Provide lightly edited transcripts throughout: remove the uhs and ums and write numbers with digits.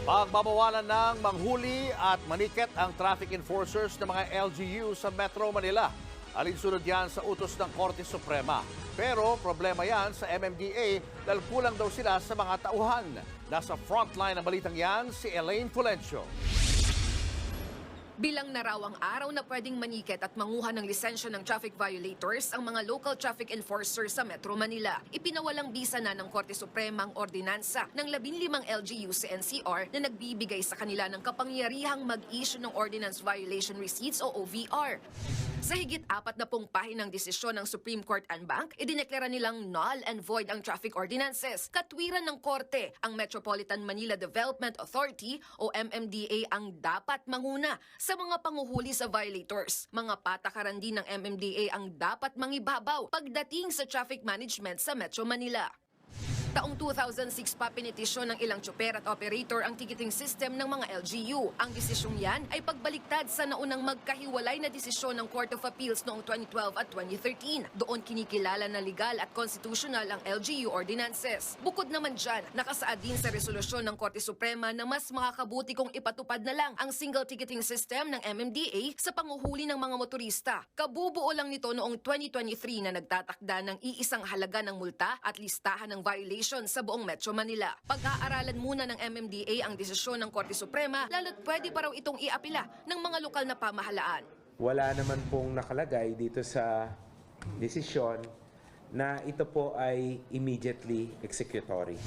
Pagbabawalan ng manghuli at maniket ang traffic enforcers ng mga LGU sa Metro Manila. Alinsunod yan sa utos ng Korte Suprema. Pero problema yan sa MMDA dahil kulang daw sila sa mga tauhan. Nasa frontline ng balitang yan si Elaine Fulencio. Bilang na raw ang araw na pwedeng maniket at manguha ng lisensya ng traffic violators ang mga local traffic enforcers sa Metro Manila. Ipinawalang bisa na ng Korte Suprema ang ordinansa ng 15 LGU sa NCR na nagbibigay sa kanila ng kapangyarihang mag-issue ng Ordinance Violation Receipts o OVR. Sa higit 40 pahinang desisyon ng Supreme Court en banc, idineklara nilang null and void ang traffic ordinances. Katwiran ng Korte, ang Metropolitan Manila Development Authority o MMDA ang dapat manguna sa mga panguhuli sa violators. Mga patakaran din ng MMDA ang dapat mangibabaw pagdating sa traffic management sa Metro Manila. Taong 2006 pa pinitisyon ng ilang tsuper at operator ang ticketing system ng mga LGU. Ang desisyong yan ay pagbaliktad sa naunang magkahiwalay na desisyon ng Court of Appeals noong 2012 at 2013. Doon kinikilala na legal at constitutional ang LGU ordinances. Bukod naman dyan, nakasaad din sa resolusyon ng Korte Suprema na mas makakabuti kung ipatupad na lang ang single ticketing system ng MMDA sa panguhuli ng mga motorista. Kabubuo lang nito noong 2023 na nagtatakda ng iisang halaga ng multa at listahan ng violation sa buong Metro Manila. Pag-aaralan muna ng MMDA ang desisyon ng Korte Suprema, lalo't pwede pa raw itong iapila ng mga lokal na pamahalaan. Wala naman pong nakalagay dito sa desisyon na ito po ay immediately executory.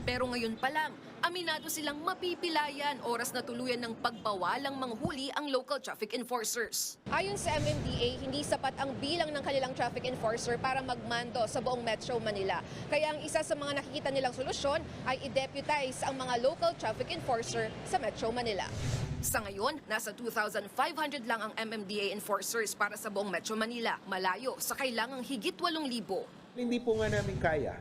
Pero ngayon pa lang, aminado silang mapipilayan oras na tuluyan ng pagbawalang manghuli ang local traffic enforcers. Ayon sa MMDA, hindi sapat ang bilang ng kanilang traffic enforcer para magmando sa buong Metro Manila. Kaya ang isa sa mga nakikita nilang solusyon ay i-deputize ang mga local traffic enforcer sa Metro Manila. Sa ngayon, nasa 2,500 lang ang MMDA enforcers para sa buong Metro Manila, malayo sa kailangang higit 8,000. Hindi po nga namin kaya.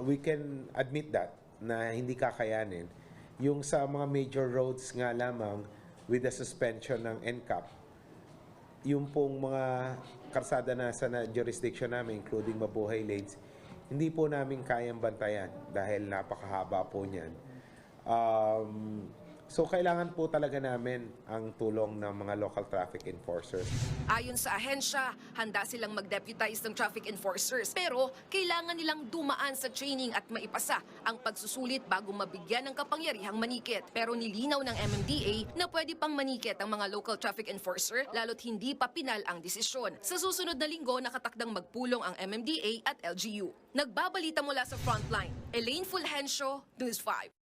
We can admit that na hindi kakayanin. Yung sa mga major roads nga lamang with the suspension ng NCAP, yung pong mga karsada na sa jurisdiction namin, including Mabuhay Lanes, hindi po namin kayang bantayan dahil napakahaba po niyan. So kailangan po talaga namin ang tulong ng mga local traffic enforcers. Ayon sa ahensya, handa silang mag-deputize ng traffic enforcers pero kailangan nilang dumaan sa training at maipasa ang pagsusulit bago mabigyan ng kapangyarihang manikit. Pero nilinaw ng MMDA na pwede pang manikit ang mga local traffic enforcer lalo't hindi pa pinal ang desisyon. Sa susunod na linggo, nakatakdang magpulong ang MMDA at LGU. Nagbabalita mula sa Frontline, Elaine Fulgencio, News 5.